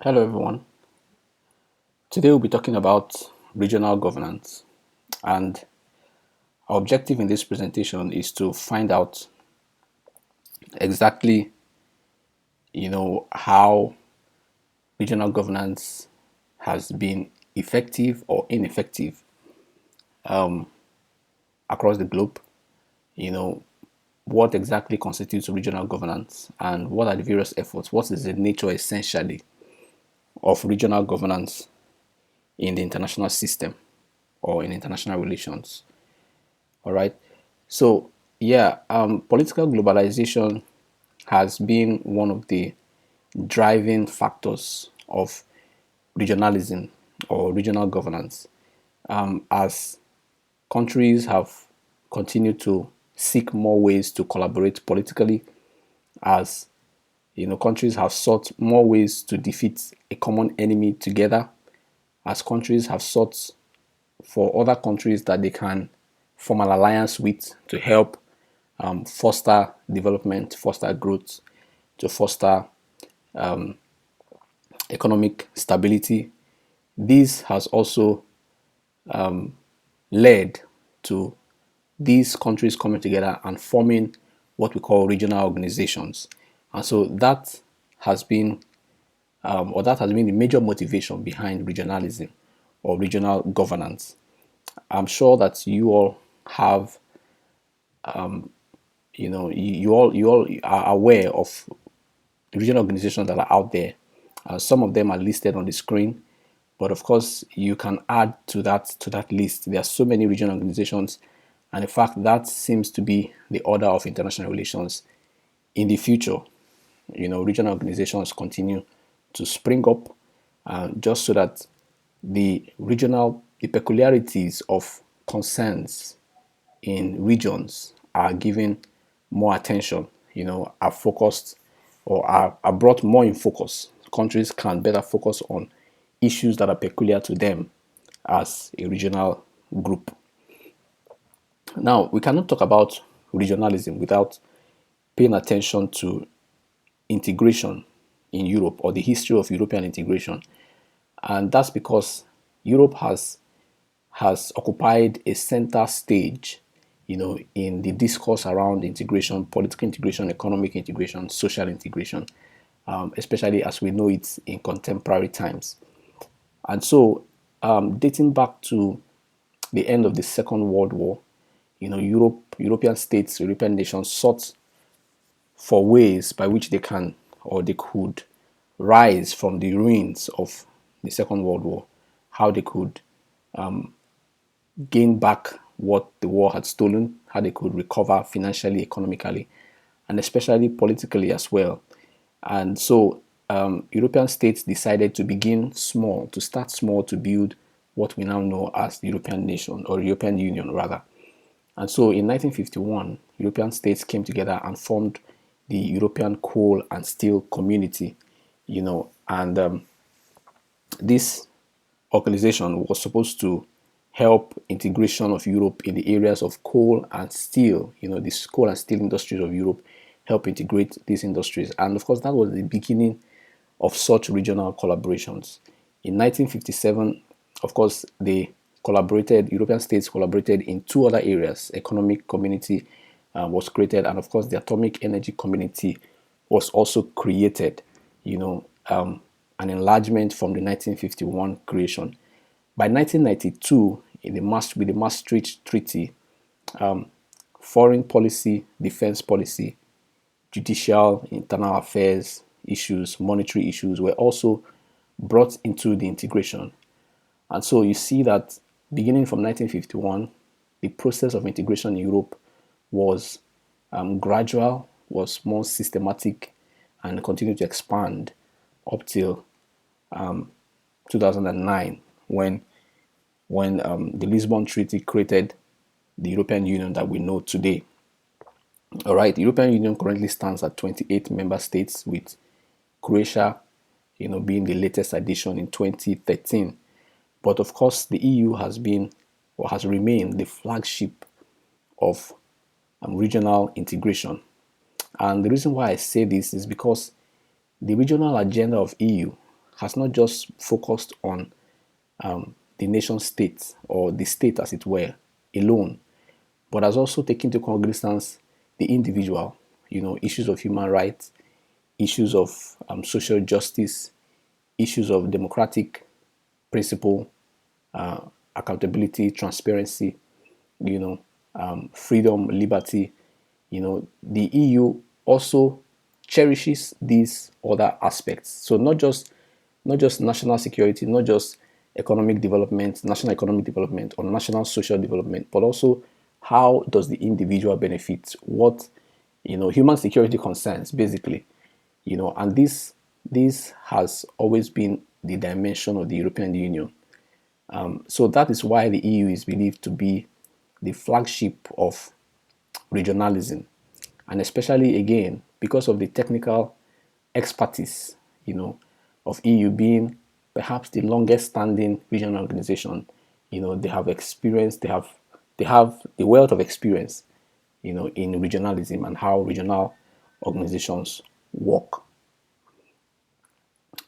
Hello everyone. Today we'll be talking about regional governance, and our objective in this presentation is to find out exactly how regional governance has been effective or ineffective across the globe. You know what exactly constitutes regional governance and what are the various efforts, what is the nature essentially of regional governance in the international system or in international relations. All right. So, yeah, political globalization has been one of the driving factors of regionalism or regional governance, as countries have continued to seek more ways to collaborate politically, as countries have sought more ways to defeat a common enemy together, as countries have sought for other countries that they can form an alliance with to help foster development, foster growth, to foster economic stability. This has also led to these countries coming together and forming what we call regional organizations. And so that has been, that has been the major motivation behind regionalism or regional governance. I'm sure that you all have, you all are aware of regional organizations that are out there. Some of them are listed on the screen, but of course you can add to that list. There are so many regional organizations, and in fact that seems to be the order of international relations in the future. Regional organizations continue to spring up, just so that the peculiarities of concerns in regions are given more attention, are focused or are brought more in focus. Countries can better focus on issues that are peculiar to them as a regional group. Now, we cannot talk about regionalism without paying attention to integration in Europe or the history of European integration. And that's because Europe has occupied a center stage, in the discourse around integration, political integration, economic integration, social integration, especially as we know it in contemporary times. And so, dating back to the end of the Second World War, European states, European nations sought for ways by which they can or they could rise from the ruins of the Second World War, how they could gain back what the war had stolen, how they could recover financially, economically, and especially politically as well. And so European states decided to begin small, to start small, to build what we now know as the European nation or European Union rather. And so in 1951, European states came together and formed the European Coal and Steel Community, and this organization was supposed to help integration of Europe in the areas of coal and steel, this coal and steel industries of Europe, help integrate these industries. And of course, that was the beginning of such regional collaborations. In 1957, of course, European states collaborated in two other areas. Economic community was created, and of course, the atomic energy community was also created, an enlargement from the 1951 creation. By 1992, with the Maastricht Treaty, foreign policy, defense policy, judicial, internal affairs issues, monetary issues were also brought into the integration. And so you see that beginning from 1951, the process of integration in Europe was gradual, was more systematic, and continued to expand up till 2009, when the Lisbon Treaty created the European Union that we know today. All right, the European Union currently stands at 28 member states, with Croatia, being the latest addition in 2013. But of course, the EU has been or has remained the flagship of regional integration. And the reason why I say this is because the regional agenda of EU has not just focused on the nation state or the state as it were alone, but has also taken into cognizance the individual, issues of human rights, issues of social justice, issues of democratic principle, accountability, transparency, freedom, liberty. The EU also cherishes these other aspects. So not just national security, not just economic development, national economic development or national social development, but also how does the individual benefit? What human security concerns basically, and this has always been the dimension of the European Union. So that is why the EU is believed to be the flagship of regionalism, and especially again because of the technical expertise, of EU being perhaps the longest standing regional organization. They have experience, they have the wealth of experience, in regionalism and how regional organizations work.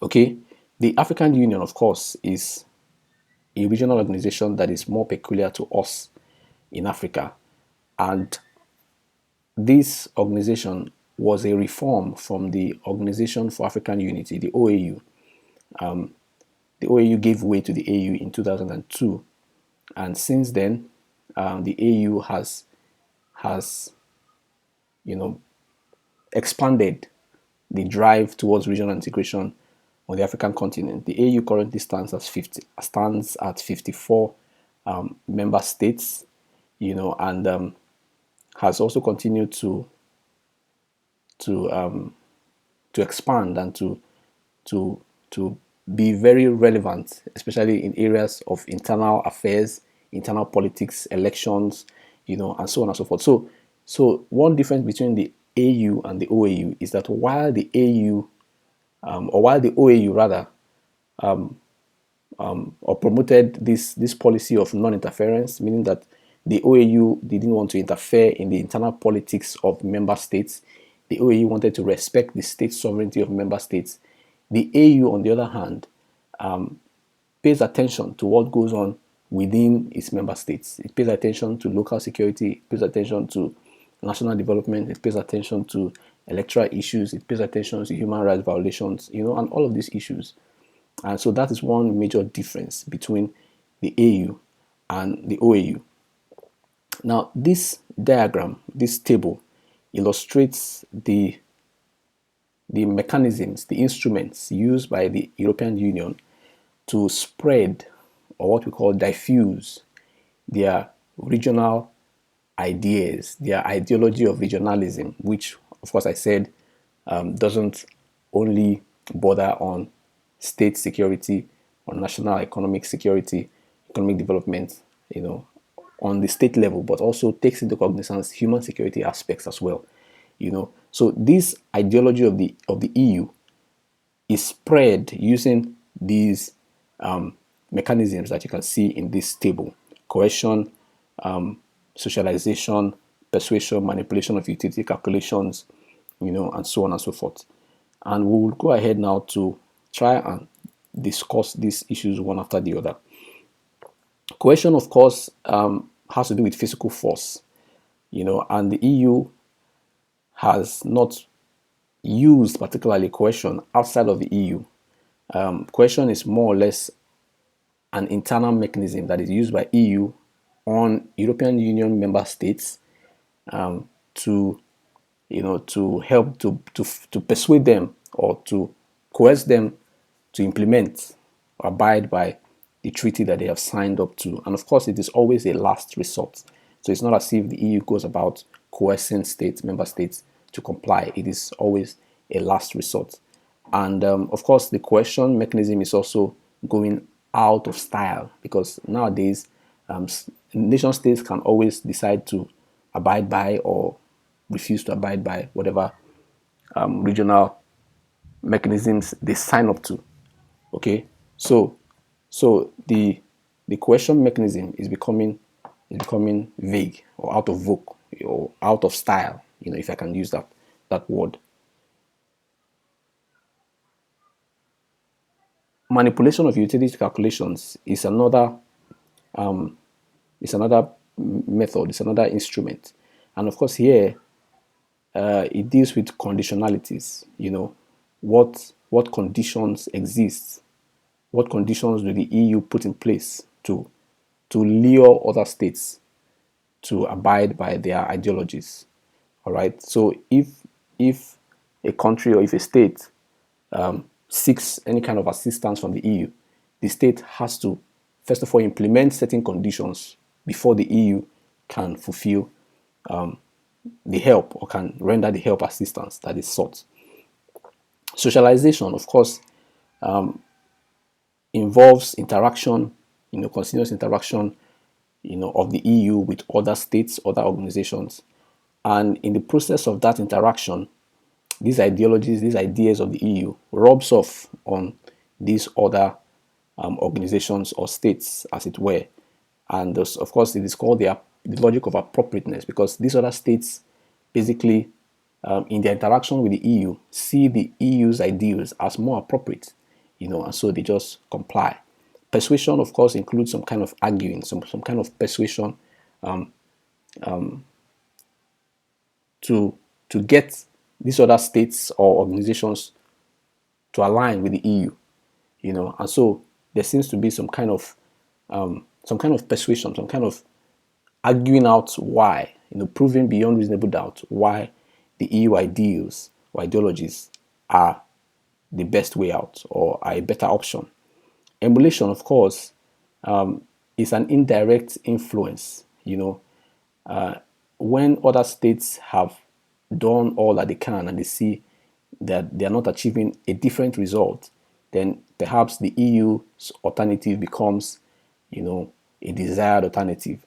Okay, the African Union, of course, is a regional organization that is more peculiar to us in Africa, and this organization was a reform from the Organization for African Unity, the OAU. The OAU gave way to the AU in 2002, and since then, the AU has you know expanded the drive towards regional integration on the African continent. The AU currently stands at 54 member states, and has also continued to um, to expand and to be very relevant, especially in areas of internal affairs, internal politics, elections, and so on and so forth. So one difference between the AU and the OAU is that while the AU, or while the OAU rather, or promoted this policy of non-interference, meaning that the OAU didn't want to interfere in the internal politics of member states. The OAU wanted to respect the state sovereignty of member states. The AU, on the other hand, pays attention to what goes on within its member states. It pays attention to local security, it pays attention to national development, it pays attention to electoral issues, it pays attention to human rights violations, and all of these issues. And so that is one major difference between the AU and the OAU. Now, this diagram, this table, illustrates the mechanisms, the instruments used by the European Union to spread, or what we call diffuse, their regional ideas, their ideology of regionalism, which, of course, I said doesn't only border on state security or national economic security, economic development, on the state level, but also takes into cognizance human security aspects as well. So this ideology of the EU is spread using these mechanisms that you can see in this table: coercion, socialization, persuasion, manipulation of utility calculations, and so on and so forth. And we will go ahead now to try and discuss these issues one after the other. Coercion, of course, has to do with physical force, and the EU has not used particularly coercion outside of the EU. Coercion is more or less an internal mechanism that is used by EU on European Union member states, to to help to persuade them or to coerce them to implement or abide by the treaty that they have signed up to. And of course, it is always a last resort. So it's not as if the EU goes about coercing member states to comply. It is always a last resort. And of course, the coercion mechanism is also going out of style, because nowadays nation states can always decide to abide by or refuse to abide by whatever regional mechanisms they sign up to. Okay, so the coercion mechanism is becoming vague or out of vogue or out of style, if I can use that word. manipulation of utility calculations is another method, it's another instrument. And of course here it deals with conditionalities. What conditions exist, what conditions do the EU put in place to lure other states to abide by their ideologies. All right. So if a country or if a state seeks any kind of assistance from the EU, the state has to first of all implement certain conditions before the EU can fulfill the help or can render the help assistance that is sought. Socialization, of course, involves interaction, continuous interaction, of the EU with other states, other organizations. And in the process of that interaction, these ideologies, these ideas of the EU rubs off on these other organizations or states, as it were. And thus, of course, it is called the logic of appropriateness, because these other states basically, in their interaction with the EU, see the EU's ideals as more appropriate, and so they just comply. Persuasion, of course, includes some kind of arguing, some kind of persuasion to get these other states or organizations to align with the EU, and so there seems to be some kind of persuasion, some kind of arguing out why, proving beyond reasonable doubt why the EU ideals or ideologies are the best way out or are a better option. Emulation, of course, is an indirect influence. When other states have done all that they can and they see that they are not achieving a different result, then perhaps the EU's alternative becomes, a desired alternative.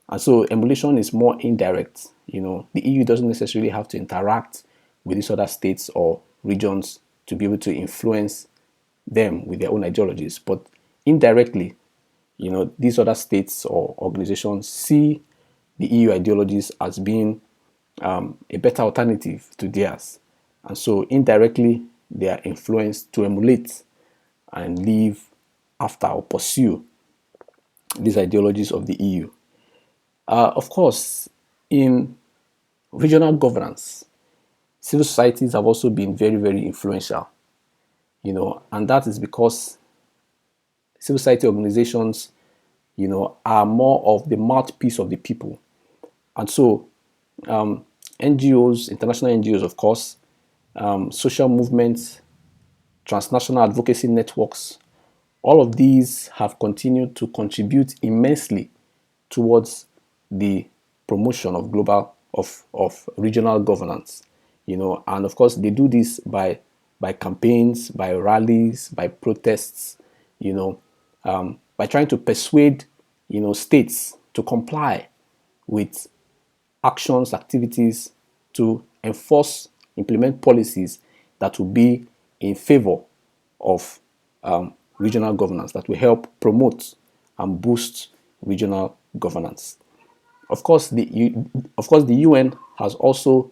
And so emulation is more indirect. The EU doesn't necessarily have to interact with these other states or regions to be able to influence them with their own ideologies, but indirectly, these other states or organizations see the EU ideologies as being a better alternative to theirs, and so indirectly they are influenced to emulate and live after or pursue these ideologies of the EU. Of course, in regional governance, civil societies have also been very, very influential, and that is because civil society organizations, are more of the mouthpiece of the people. And so NGOs, international NGOs, of course, social movements, transnational advocacy networks, all of these have continued to contribute immensely towards the promotion of of regional governance, and of course they do this by campaigns, by rallies, by protests, by trying to persuade, states to comply with actions, activities to enforce, implement policies that will be in favor of regional governance, that will help promote and boost regional governance. Of course, the UN has also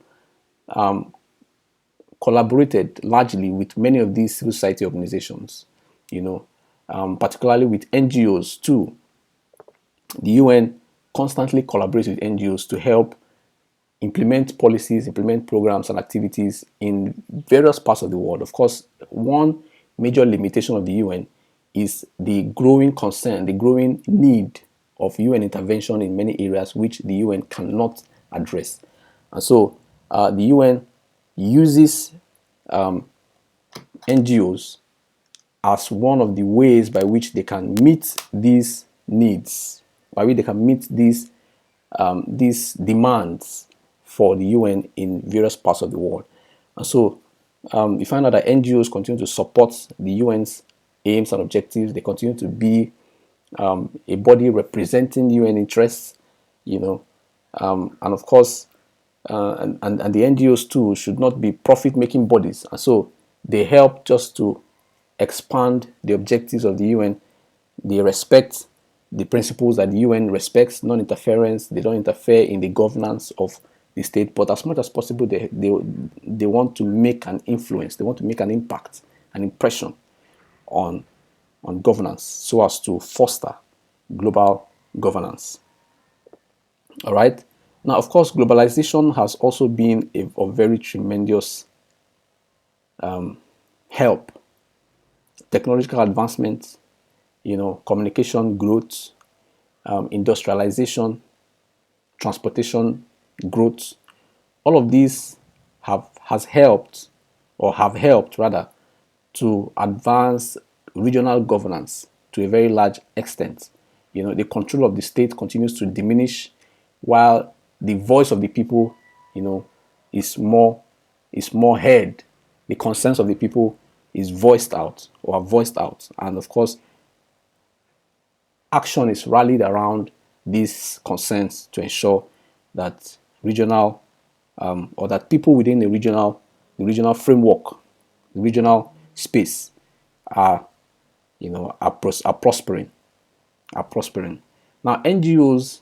collaborated largely with many of these civil society organizations, particularly with NGOs too. The UN constantly collaborates with NGOs to help implement policies, implement programs and activities in various parts of the world. Of course, one major limitation of the UN is the growing concern, the growing need of UN intervention in many areas which the UN cannot address. And so the UN uses NGOs as one of the ways by which they can meet these needs, by which they can meet these demands for the UN in various parts of the world. And so you find out that NGOs continue to support the UN's aims and objectives. They continue to be a body representing UN interests, and of course, and the NGOs too should not be profit-making bodies, and so they help just to expand the objectives of the UN. They respect the principles that the UN respects, non-interference. They don't interfere in the governance of the state, but as much as possible, they want to make an influence. They want to make an impact, an impression on on governance so as to foster global governance. All right. Now, of course, globalization has also been a very tremendous help. Technological advancement, communication growth, industrialization, transportation growth, all of these has helped, or have helped rather, to advance regional governance to a very large extent. The control of the state continues to diminish, while the voice of the people, is more heard. The concerns of the people is voiced out, or are voiced out, and of course, action is rallied around these concerns to ensure that regional or that people within the regional framework, the regional space are are prospering, are prospering. Now, NGOs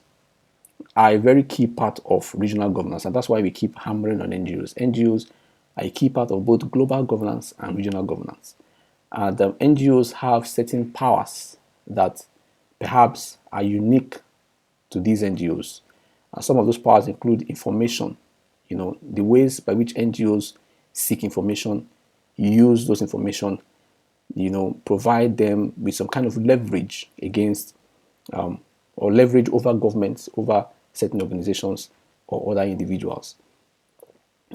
are a very key part of regional governance, and that's why we keep hammering on NGOs. NGOs are a key part of both global governance and regional governance. And NGOs have certain powers that perhaps are unique to these NGOs. And some of those powers include information, the ways by which NGOs seek information, use those information, provide them with some kind of leverage against or leverage over governments, over certain organizations or other individuals.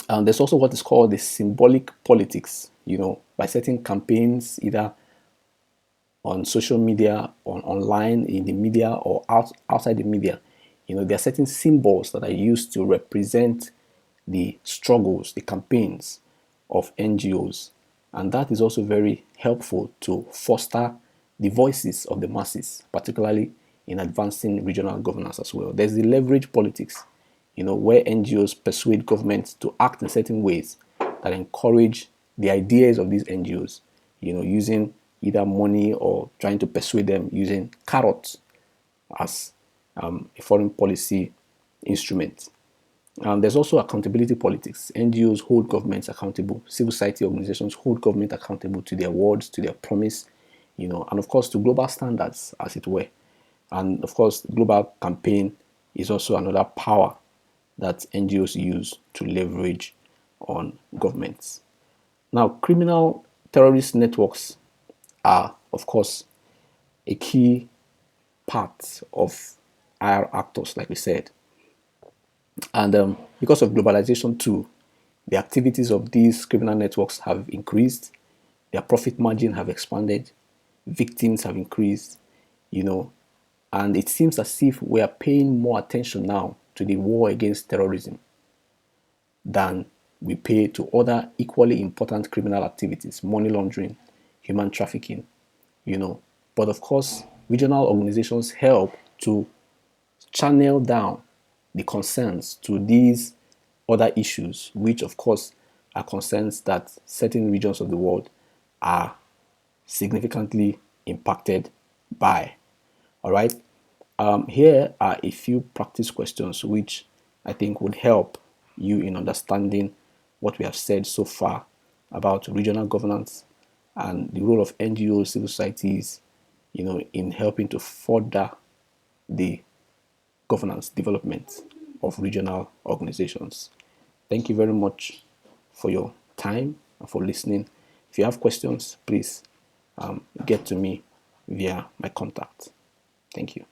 And there's also what is called the symbolic politics, by certain campaigns, either on social media, online, in the media, or outside the media. There are certain symbols that are used to represent the struggles, the campaigns of NGOs. And that is also very helpful to foster the voices of the masses, particularly in advancing regional governance as well. There's the leverage politics, where NGOs persuade governments to act in certain ways that encourage the ideas of these NGOs, using either money or trying to persuade them using carrots as a foreign policy instrument. There's also accountability politics. NGOs hold governments accountable. Civil society organizations hold government accountable to their words, to their promise, and of course to global standards, as it were. And of course, global campaign is also another power that NGOs use to leverage on governments. Now, criminal terrorist networks are, of course, a key part of IR actors, like we said. And because of globalization too, the activities of these criminal networks have increased, their profit margin have expanded, victims have increased, and it seems as if we are paying more attention now to the war against terrorism than we pay to other equally important criminal activities, money laundering, human trafficking, But of course, regional organizations help to channel down the concerns to these other issues, which of course are concerns that certain regions of the world are significantly impacted by. All right. Here are a few practice questions which I think would help you in understanding what we have said so far about regional governance and the role of NGOs, civil societies, in helping to further the governance development of regional organizations. Thank you very much for your time and for listening. If you have questions, please get to me via my contact. Thank you.